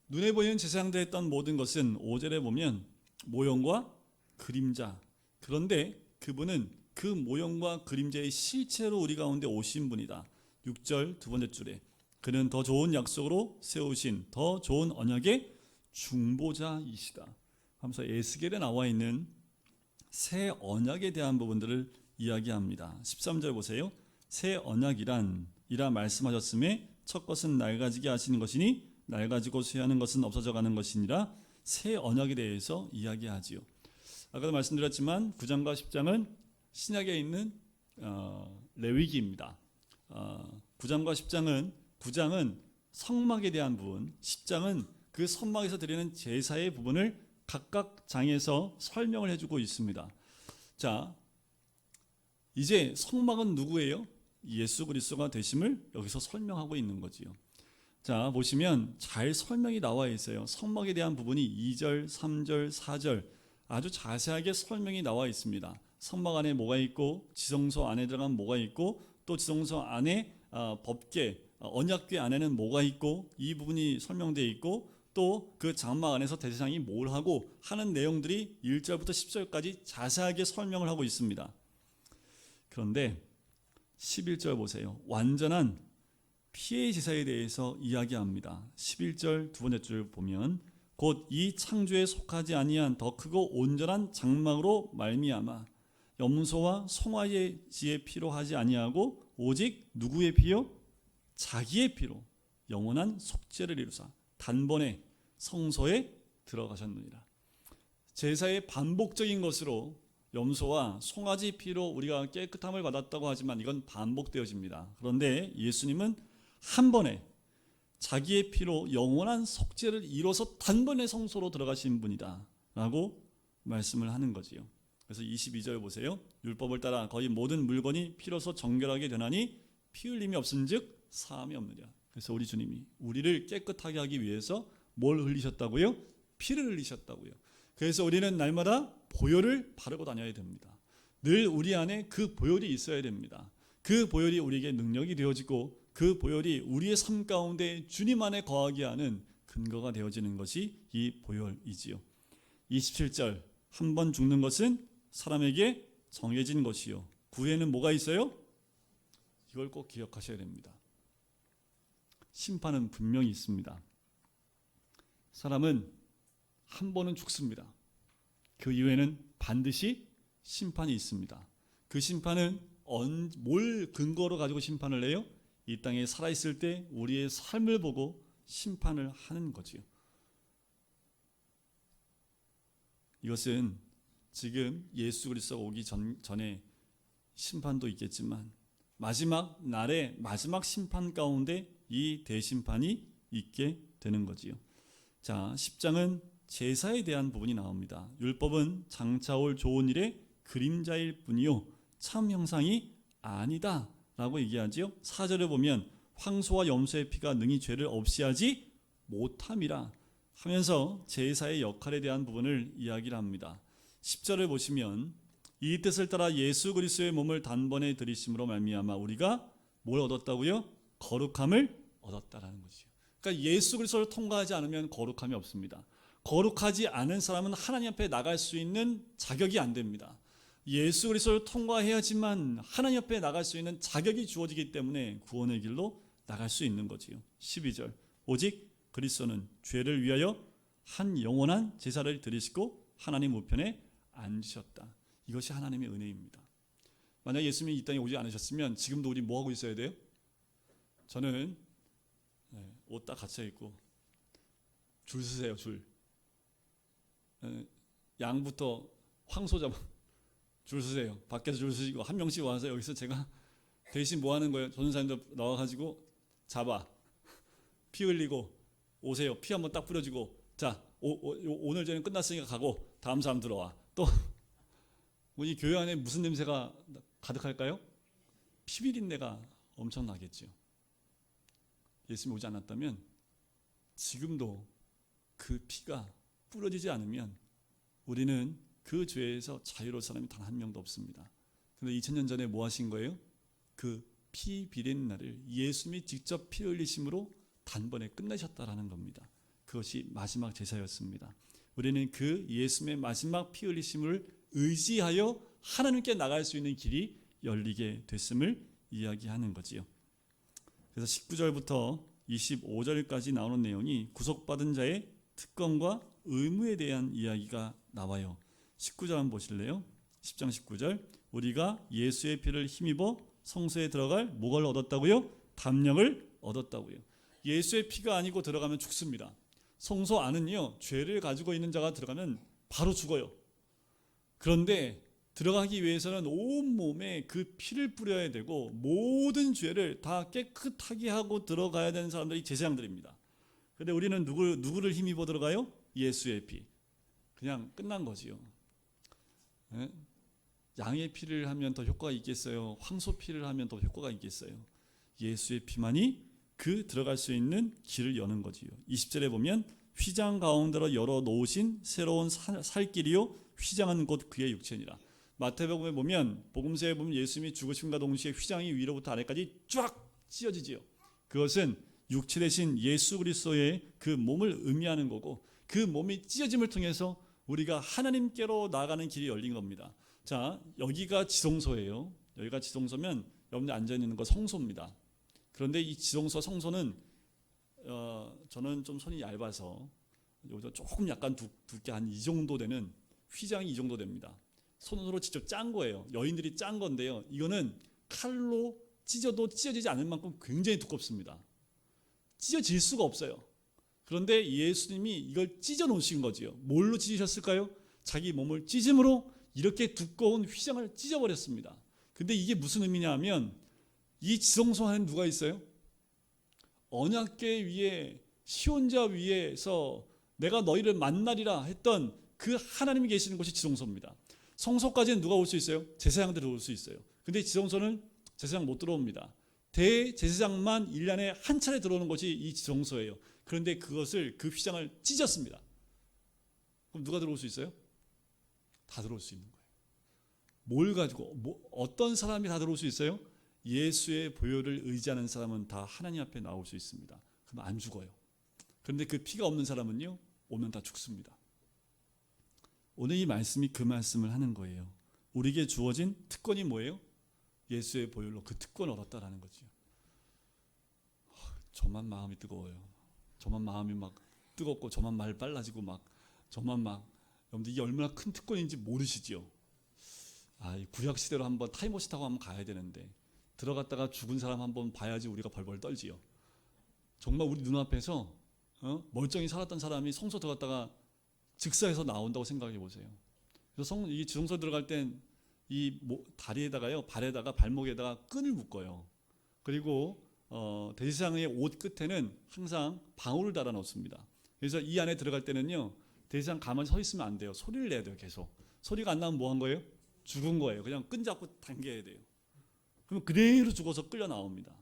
눈에 보이는 제사장들 했던 모든 것은 5절에 보면 모형과 그림자, 그런데 그분은 그 모형과 그림자의 실체로 우리 가운데 오신 분이다. 6절 두 번째 줄에 그는 더 좋은 약속으로 세우신 더 좋은 언약의 중보자이시다 하면서 에스겔에 나와 있는 새 언약에 대한 부분들을 이야기합니다. 13절 보세요. 새 언약이란 이라 말씀하셨음에 첫 것은 낡아지게 하시는 것이니 낡아지고 쇠하는 것은 없어져 가는 것이니라. 새 언약에 대해서 이야기하지요. 아까도 말씀드렸지만 9장과 10장은 신약에 있는 레위기입니다. 9장과 10장은 9장은 성막에 대한 부분, 10장은 그 성막에서 드리는 제사의 부분을 각각 장에서 설명을 해주고 있습니다. 자, 이제 성막은 누구예요? 예수 그리스도가 되심을 여기서 설명하고 있는 거지요. 자, 보시면 잘 설명이 나와 있어요. 성막에 대한 부분이 2절, 3절, 4절 아주 자세하게 설명이 나와 있습니다. 성막 안에 뭐가 있고 지성소 안에 들어가면 뭐가 있고 또 지성소 안에 법궤, 언약궤 안에는 뭐가 있고 이 부분이 설명되어 있고 또 그 장막 안에서 대제사장이 뭘 하고 하는 내용들이 1절부터 10절까지 자세하게 설명을 하고 있습니다. 그런데 11절 보세요. 완전한 피의 제사에 대해서 이야기합니다. 11절 두 번째 줄 보면 곧 이 창조에 속하지 아니한 더 크고 온전한 장막으로 말미암아 염소와 송아지의 피로 하지 아니하고 오직 누구의 피요? 자기의 피로 영원한 속죄를 이루사 단번에 성소에 들어가셨느니라. 제사의 반복적인 것으로 염소와 송아지 피로 우리가 깨끗함을 받았다고 하지만 이건 반복되어집니다. 그런데 예수님은 한 번에 자기의 피로 영원한 속죄를 이뤄서 단번에 성소로 들어가신 분이다 라고 말씀을 하는 거지요. 그래서 22절 보세요. 율법을 따라 거의 모든 물건이 피로서 정결하게 되나니 피 흘림이 없은즉 사함이 없느냐. 그래서 우리 주님이 우리를 깨끗하게 하기 위해서 뭘 흘리셨다고요? 피를 흘리셨다고요. 그래서 우리는 날마다 보혈을 바르고 다녀야 됩니다. 늘 우리 안에 그 보혈이 있어야 됩니다. 그 보혈이 우리에게 능력이 되어지고 그 보혈이 우리의 삶 가운데 주님 안에 거하게 하는 근거가 되어지는 것이 이 보혈이지요. 27절 한 번 죽는 것은 사람에게 정해진 것이요. 그 후에는 뭐가 있어요? 이걸 꼭 기억하셔야 됩니다. 심판은 분명히 있습니다. 사람은 한 번은 죽습니다. 그 이후에는 반드시 심판이 있습니다. 그 심판은 뭘 근거로 가지고 심판을 해요? 이 땅에 살아있을 때 우리의 삶을 보고 심판을 하는 거지요. 이것은 지금 예수 그리스도가 오기 전에 심판도 있겠지만 마지막 날의 마지막 심판 가운데 이 대심판이 있게 되는 거지요. 자, 10장은 제사에 대한 부분이 나옵니다. 율법은 장차 올 좋은 일의 그림자일 뿐이요 참 형상이 아니다 라고 얘기하지요. 4절에 보면 황소와 염소의 피가 능히 죄를 없이 하지 못함이라 하면서 제사의 역할에 대한 부분을 이야기를 합니다. 10절을 보시면 이 뜻을 따라 예수 그리스도의 몸을 단번에 들이심으로 말미암아 우리가 뭘 얻었다고요? 거룩함을 얻었다라는 것이죠. 그러니까 예수 그리스도를 통과하지 않으면 거룩함이 없습니다. 거룩하지 않은 사람은 하나님 앞에 나갈 수 있는 자격이 안 됩니다. 예수 그리스도를 통과해야지만 하나님 앞에 나갈 수 있는 자격이 주어지기 때문에 구원의 길로 나갈 수 있는 거지요. 12절 오직 그리스도는 죄를 위하여 한 영원한 제사를 드리시고 하나님 우편에 앉으셨다. 이것이 하나님의 은혜입니다. 만약 예수님이 이 땅에 오지 않으셨으면 지금도 우리 뭐 하고 있어야 돼요? 저는 옷 딱 갇혀 있고 줄 서세요. 줄. 양부터 황소 잡아 줄 서세요. 밖에서 줄 서시고 한 명씩 와서 여기서 제가 대신 뭐 하는 거예요? 전도사님들 나와가지고 잡아 피 흘리고 오세요. 피 한번 딱 뿌려주고 자 오늘 저녁 끝났으니까 가고 다음 사람 들어와. 또 우리 교회 안에 무슨 냄새가 가득할까요? 피비린내가 엄청 나겠죠. 예수님이 오지 않았다면 지금도 그 피가 뿌려지지 않으면 우리는 그 죄에서 자유로울 사람이 단 한 명도 없습니다. 그런데 2000년 전에 뭐 하신 거예요? 그 피 비린내를 예수님이 직접 피 흘리심으로 단번에 끝내셨다라는 겁니다. 그것이 마지막 제사였습니다. 우리는 그 예수님의 마지막 피 흘리심을 의지하여 하나님께 나갈 수 있는 길이 열리게 됐음을 이야기하는 거지요. 그래서 19절부터 25절까지 나오는 내용이 구속받은 자의 특권과 의무에 대한 이야기가 나와요. 19절 한번 보실래요? 10장 19절 우리가 예수의 피를 힘입어 성소에 들어갈 뭐를 얻었다고요? 담력을 얻었다고요. 예수의 피가 아니고 들어가면 죽습니다. 성소 안은요 죄를 가지고 있는 자가 들어가면 바로 죽어요. 그런데 들어가기 위해서는 온몸에 그 피를 뿌려야 되고 모든 죄를 다 깨끗하게 하고 들어가야 되는 사람들이 제사장들입니다. 그런데 우리는 누구를 힘입어 들어가요? 예수의 피. 그냥 끝난 거지요. 양의 피를 하면 더 효과가 있겠어요? 황소 피를 하면 더 효과가 있겠어요? 예수의 피만이 그 들어갈 수 있는 길을 여는 거지요. 20절에 보면 휘장 가운데로 열어 놓으신 새로운 살길이요 휘장은 곧 그의 육체니라. 마태복음에 보면 복음서에 보면 예수님이 죽으심과 동시에 휘장이 위로부터 아래까지 쫙 찢어지지요. 그것은 육체 대신 예수 그리스도의 그 몸을 의미하는 거고 그 몸이 찢어짐을 통해서 우리가 하나님께로 나아가는 길이 열린 겁니다. 자, 여기가 지성소예요. 여기가 지성소면 여러분들 앉아 있는 거 성소입니다. 그런데 이 지성소 성소는 저는 좀 손이 얇아서 여기서 조금 약간 두께 한 이 정도 되는 휘장이 이 정도 됩니다. 손으로 직접 짠 거예요. 여인들이 짠 건데요. 이거는 칼로 찢어도 찢어지지 않을 만큼 굉장히 두껍습니다. 찢어질 수가 없어요. 그런데 예수님이 이걸 찢어 놓으신 거지요. 뭘로 찢으셨을까요? 자기 몸을 찢음으로 이렇게 두꺼운 휘장을 찢어버렸습니다. 근데 이게 무슨 의미냐 하면 이 지성소 안에 누가 있어요? 언약궤 위에 시온자 위에서 내가 너희를 만나리라 했던 그 하나님이 계시는 곳이 지성소입니다. 성소까지는 누가 올 수 있어요? 제사장들이 올 수 있어요. 근데 지성소는 제사장 못 들어옵니다. 대제사장만 1년에 한 차례 들어오는 것이 이 지성소예요. 그런데 그것을 그 휘장을 찢었습니다. 그럼 누가 들어올 수 있어요? 다 들어올 수 있는 거예요. 뭘 가지고 어떤 사람이 다 들어올 수 있어요? 예수의 보혈을 의지하는 사람은 다 하나님 앞에 나올 수 있습니다. 그럼 안 죽어요. 그런데 그 피가 없는 사람은요 오면 다 죽습니다. 오늘 이 말씀이 그 말씀을 하는 거예요. 우리에게 주어진 특권이 뭐예요? 예수의 보혈로 그 특권을 얻었다라는 거죠. 저만 마음이 뜨거워요. 저만 마음이 막 뜨겁고 저만 말 빨라지고 막 저만 막 여러분들 이게 얼마나 큰 특권인지 모르시죠? 이 구약 시대로 한번 타임머신 타고 한번 가야 되는데 들어갔다가 죽은 사람 한번 봐야지 우리가 벌벌 떨지요. 정말 우리 눈앞에서 멀쩡히 살았던 사람이 성소 들어갔다가 즉사해서 나온다고 생각해 보세요. 그래서 이 지성소 들어갈 땐 다리에다가요, 발에다가 발목에다가 끈을 묶어요. 그리고 대제사장의 옷 끝에는 항상 방울을 달아 놓습니다. 그래서 이 안에 들어갈 때는요, 대제사장 가만히 서 있으면 안 돼요. 소리를 내야 돼요. 계속. 소리가 안 나면 뭐 한 거예요? 죽은 거예요. 그냥 끈 잡고 당겨야 돼요. 그러면 그대로 죽어서 끌려 나옵니다.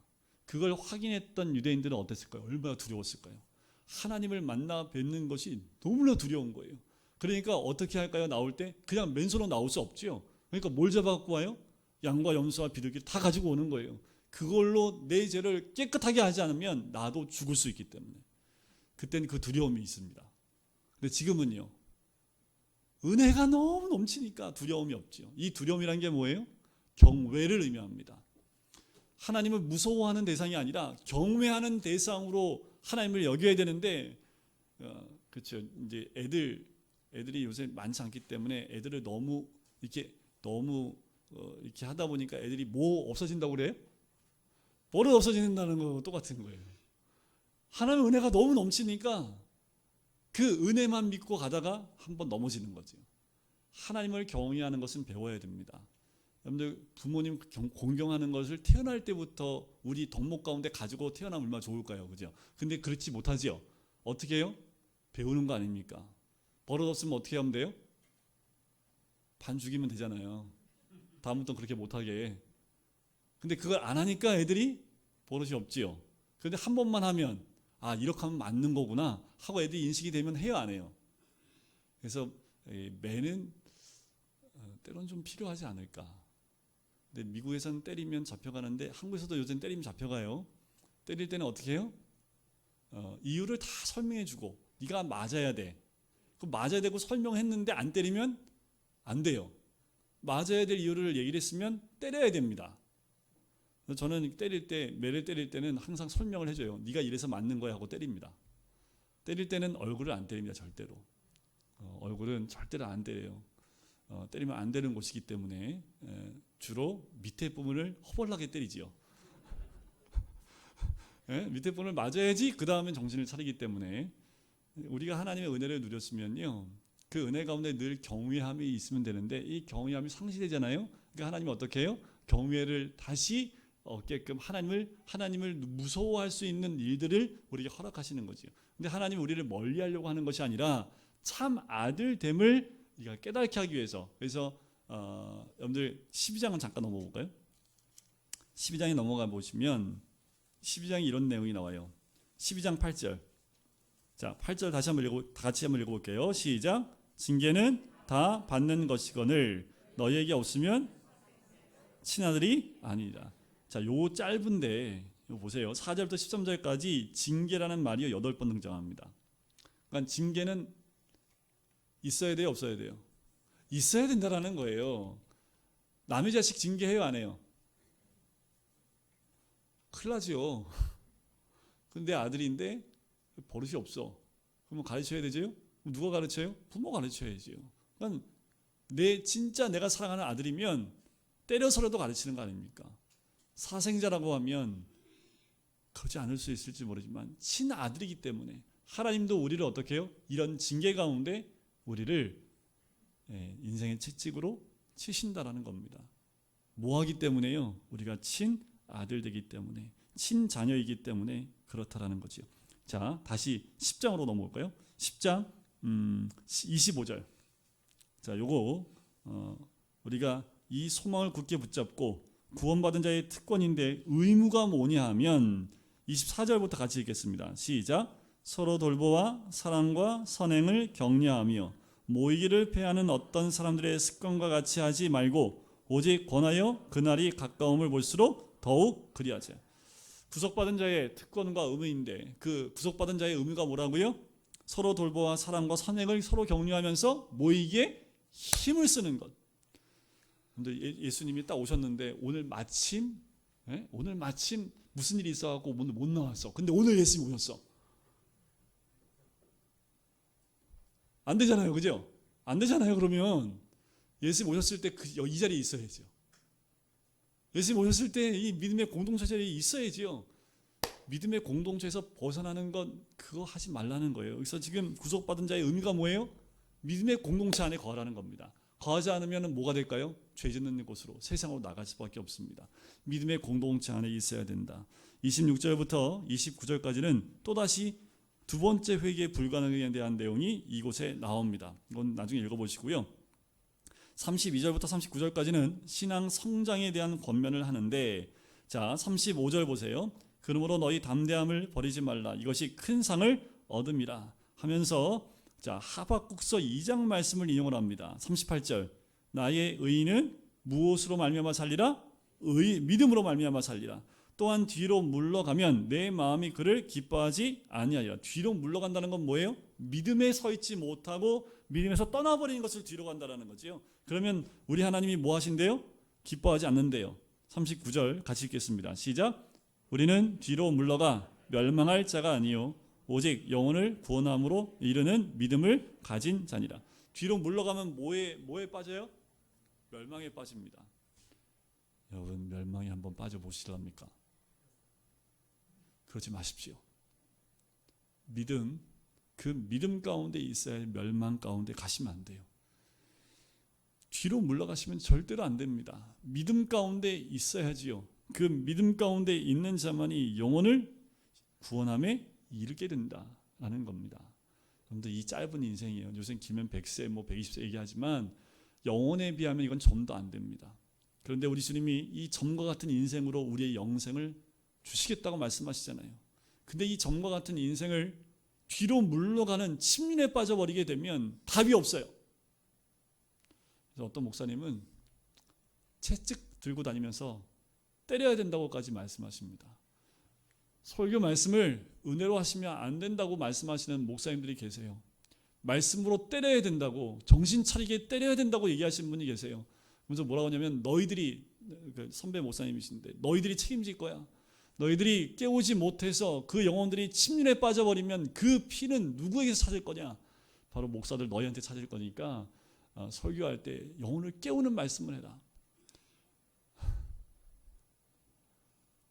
그걸 확인했던 유대인들은 어땠을까요? 얼마나 두려웠을까요? 하나님을 만나 뵙는 것이 너무나 두려운 거예요. 그러니까 어떻게 할까요? 나올 때 그냥 맨손으로 나올 수 없죠. 그러니까 뭘 잡아갖고 와요? 양과 염소와 비둘기를 다 가지고 오는 거예요. 그걸로 내 죄를 깨끗하게 하지 않으면 나도 죽을 수 있기 때문에. 그때는 그 두려움이 있습니다. 근데 지금은요, 은혜가 너무 넘치니까 두려움이 없죠. 이 두려움이란 게 뭐예요? 경외를 의미합니다. 하나님을 무서워하는 대상이 아니라 경외하는 대상으로 하나님을 여겨야 되는데, 그렇죠. 이제 애들이 요새 많지 않기 때문에 애들을 너무 이렇게 하다 보니까 애들이 뭐 없어진다고 그래요? 버릇 없어진다는 거 똑같은 거예요. 하나님의 은혜가 너무 넘치니까 그 은혜만 믿고 가다가 한번 넘어지는 거죠. 하나님을 경외하는 것은 배워야 됩니다. 여러분들 부모님 공경하는 것을 태어날 때부터 우리 덕목 가운데 가지고 태어나면 얼마나 좋을까요? 그죠? 근데 그렇지 못하지요. 어떻게 해요? 배우는 거 아닙니까? 버릇 없으면 어떻게 하면 돼요? 반 죽이면 되잖아요. 다음부터 그렇게 못하게. 근데 그걸 안 하니까 애들이 버릇이 없지요. 그런데 한 번만 하면 이렇게 하면 맞는 거구나 하고 애들이 인식이 되면 해요, 안 해요? 그래서 매는 때론 좀 필요하지 않을까. 근데 미국에서는 때리면 잡혀가는데 한국에서도 요즘 때리면 잡혀가요. 때릴 때는 어떻게 해요? 이유를 다 설명해주고 네가 맞아야 돼. 그럼 맞아야 되고 설명했는데 안 때리면 안 돼요. 맞아야 될 이유를 얘기를 했으면 때려야 됩니다. 저는 매를 때릴 때는 항상 설명을 해줘요. 네가 이래서 맞는 거야 하고 때립니다. 때릴 때는 얼굴을 안 때립니다. 절대로. 얼굴은 절대로 안 때려요. 때리면 안 되는 곳이기 때문에 주로 밑에 부분을 허벌나게 때리지요. 밑에 부분을 맞아야지 그 다음엔 정신을 차리기 때문에 우리가 하나님의 은혜를 누렸으면요, 그 은혜 가운데 늘 경외함이 있으면 되는데 이 경외함이 상실되잖아요. 그러니까 하나님은 어떻게 해요? 경외를 다시 얻게끔 하나님을 무서워할 수 있는 일들을 우리에게 허락하시는 거죠. 근데 하나님은 우리를 멀리하려고 하는 것이 아니라 참 아들됨을 우리가 깨닫게 하기 위해서. 그래서 여러분들 12장은 잠깐 넘어볼까요? 12장에 넘어가 보시면 12장에 이런 내용이 나와요. 12장 8절. 자, 8절 다 같이 한번 읽어볼게요. 시작. 징계는 다 받는 것이거늘 너희에게 없으면 친아들이 아니라. 자, 요 짧은데 요 보세요. 4절부터 13절까지 징계라는 말이 8번 등장합니다. 그러니까 징계는 있어야 돼요, 없어야 돼요? 있어야 된다라는 거예요. 남의 자식 징계해요, 안 해요? 큰일 나죠. 근데 아들인데 버릇이 없어. 그러면 가르쳐야 되죠? 누가 가르쳐요? 부모 가르쳐야죠. 그러니까 진짜 내가 사랑하는 아들이면 때려서라도 가르치는 거 아닙니까? 사생자라고 하면 그러지 않을 수 있을지 모르지만 친아들이기 때문에 하나님도 우리를 어떻게 해요? 이런 징계 가운데 우리를 인생의 채찍으로 치신다라는 겁니다. 뭐하기 때문에요? 우리가 친아들 되기 때문에, 친자녀이기 때문에 그렇다라는 거죠. 자, 다시 10장으로 넘어올까요? 10장 25절. 자, 요거 우리가 이 소망을 굳게 붙잡고 구원받은 자의 특권인데 의무가 뭐냐 하면 24절부터 같이 읽겠습니다. 시작. 서로 돌보아 사랑과 선행을 격려하며 모이기를 패하는 어떤 사람들의 습관과 같이 하지 말고 오직 권하여 그날이 가까움을 볼수록 더욱 그리하자. 구속받은 자의 특권과 의무인데 그 구속받은 자의 의무가 뭐라고요? 서로 돌보아 사랑과 선행을 서로 격려하면서 모이기에 힘을 쓰는 것. 근데 예수님이 딱 오셨는데 오늘 마침 무슨 일이 있어갖고 오늘 못 나왔어. 근데 오늘 예수님이 오셨어. 안 되잖아요, 그죠? 안 되잖아요. 그러면 예수님 오셨을 때 이 자리에 있어야죠. 예수님 오셨을 때 이 믿음의 공동체 자리에 있어야지요. 믿음의 공동체에서 벗어나는 건 그거 하지 말라는 거예요. 그래서 지금 구속받은 자의 의미가 뭐예요? 믿음의 공동체 안에 거하라는 겁니다. 거하지 않으면 뭐가 될까요? 죄 짓는 곳으로, 세상으로 나갈 수밖에 없습니다. 믿음의 공동체 안에 있어야 된다. 26절부터 29절까지는 또다시 두 번째 회개 불가능에 대한 내용이 이곳에 나옵니다. 이건 나중에 읽어보시고요. 32절부터 39절까지는 신앙 성장에 대한 권면을 하는데, 자 35절 보세요. 그러므로 너희 담대함을 버리지 말라. 이것이 큰 상을 얻음이라 하면서 자 하박국서 2장 말씀을 인용을 합니다. 38절 나의 의인은 무엇으로 말미암아 살리라? 믿음으로 말미암아 살리라. 또한 뒤로 물러가면 내 마음이 그를 기뻐하지 아니하리라. 뒤로 물러간다는 건 뭐예요? 믿음에 서 있지 못하고 믿음에서 떠나버리는 것을 뒤로 간다는 거지요. 그러면 우리 하나님이 뭐 하신대요? 기뻐하지 않는데요. 39절 같이 읽겠습니다. 시작. 우리는 뒤로 물러가 멸망할 자가 아니요 오직 영혼을 구원함으로 이르는 믿음을 가진 자니라. 뒤로 물러가면 뭐에 빠져요? 멸망에 빠집니다. 여러분 멸망에 한번 빠져보시랍니까? 그러지 마십시오. 믿음, 그 믿음 가운데 있어야 할 멸망 가운데 가시면 안 돼요. 뒤로 물러가시면 절대로 안 됩니다. 믿음 가운데 있어야지요. 그 믿음 가운데 있는 자만이 영혼을 구원함에 이르게 된다라는 겁니다. 여러분들 이 짧은 인생이에요. 요새 길면 100세, 120세 얘기하지만 영혼에 비하면 이건 점도 안 됩니다. 그런데 우리 주님이 이 점과 같은 인생으로 우리의 영생을 주시겠다고 말씀하시잖아요. 근데 이 점과 같은 인생을 뒤로 물러가는 침륜에 빠져버리게 되면 답이 없어요. 그래서 어떤 목사님은 채찍 들고 다니면서 때려야 된다고까지 말씀하십니다. 설교 말씀을 은혜로 하시면 안 된다고 말씀하시는 목사님들이 계세요. 말씀으로 때려야 된다고, 정신 차리게 때려야 된다고 얘기하시는 분이 계세요. 그래서 뭐라고 하냐면 너희들이, 선배 목사님이신데 너희들이 책임질 거야. 너희들이 깨우지 못해서 그 영혼들이 침륜에 빠져버리면 그 피는 누구에게서 찾을 거냐? 바로 목사들 너희한테 찾을 거니까 설교할 때 영혼을 깨우는 말씀을 해라.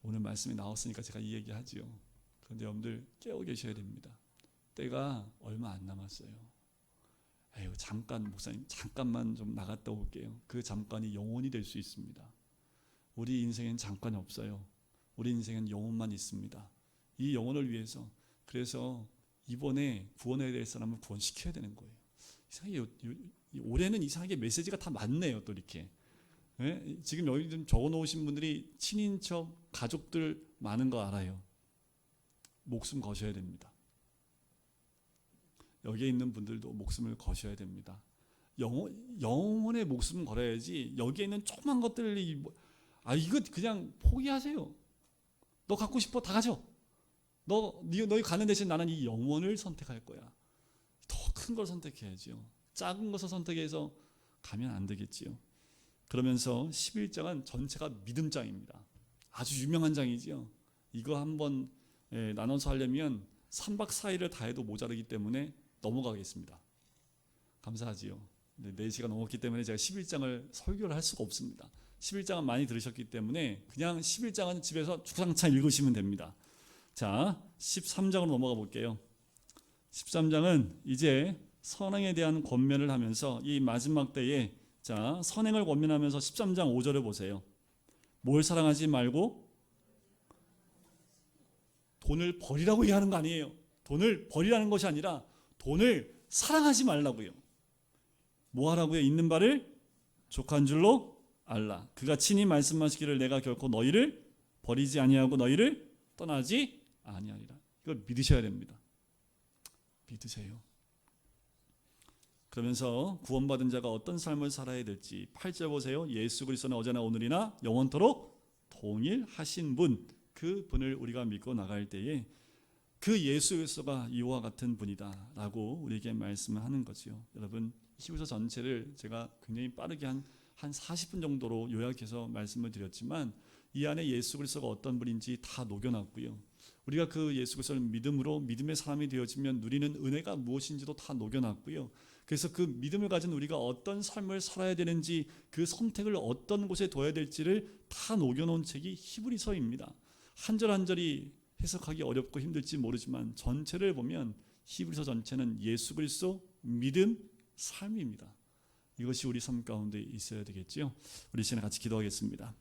오늘 말씀이 나왔으니까 제가 이 얘기하지요. 그런데 여러분들 깨어 계셔야 됩니다. 때가 얼마 안 남았어요. 에휴, 잠깐 목사님 잠깐만 좀 나갔다 올게요. 그 잠깐이 영혼이 될 수 있습니다. 우리 인생엔 잠깐이 없어요. 우리 인생엔 영혼만 있습니다. 이 영혼을 위해서, 그래서 이번에 구원해야 될 사람을 구원시켜야 되는 거예요. 이상하게 올해는 이상하게 메시지가 다 많네요. 또 이렇게 지금 여기 좀 적어놓으신 분들이 친인척 가족들 많은 거 알아요. 목숨 거셔야 됩니다. 여기에 있는 분들도 목숨을 거셔야 됩니다. 영혼의 목숨 걸어야지 여기에 있는 조그만 것들이 이거 그냥 포기하세요. 너 갖고 싶어 다 가져. 너희 가는 대신 나는 이 영혼을 선택할 거야. 더 큰 걸 선택해야지요. 작은 것을 선택해서 가면 안 되겠지요. 그러면서 11장은 전체가 믿음장입니다. 아주 유명한 장이지요. 이거 한번 나눠서 하려면 3박 4일을 다 해도 모자르기 때문에 넘어가겠습니다. 감사하지요. 4시가 넘었기 때문에 제가 11장을 설교를 할 수가 없습니다. 11장은 많이 들으셨기 때문에 그냥 11장은 집에서 주상창 읽으시면 됩니다. 자, 13장으로 넘어가 볼게요. 13장은 이제 선행에 대한 권면을 하면서 이 마지막 때에 자, 선행을 권면하면서 13장 5절을 보세요. 뭘 사랑하지 말고 돈을 버리라고 얘기하는 거 아니에요. 돈을 버리라는 것이 아니라 돈을 사랑하지 말라고요. 뭐 하라고요? 있는 바를 족한 줄로 알라. 그가 친히 말씀하시기를 내가 결코 너희를 버리지 아니하고 너희를 떠나지 아니하리라. 이걸 믿으셔야 됩니다. 믿으세요. 그러면서 구원받은 자가 어떤 삶을 살아야 될지 8절 보세요. 예수 그리스도는 어제나 오늘이나 영원토록 동일하신 분, 그 분을 우리가 믿고 나갈 때에 그 예수 그리스도가 이와 같은 분이다라고 우리에게 말씀을 하는 거죠. 여러분 히브리서 전체를 제가 굉장히 빠르게 한 40분 정도로 요약해서 말씀을 드렸지만 이 안에 예수 그리스도가 어떤 분인지 다 녹여놨고요. 우리가 그 예수 그리스도를 믿음으로 믿음의 사람이 되어지면 누리는 은혜가 무엇인지도 다 녹여놨고요. 그래서 그 믿음을 가진 우리가 어떤 삶을 살아야 되는지, 그 선택을 어떤 곳에 둬야 될지를 다 녹여놓은 책이 히브리서입니다. 한 절 한 절이 해석하기 어렵고 힘들지 모르지만 전체를 보면 히브리서 전체는 예수 그리스도 믿음 삶입니다. 이것이 우리 삶 가운데 있어야 되겠지요. 우리 시간에 같이 기도하겠습니다.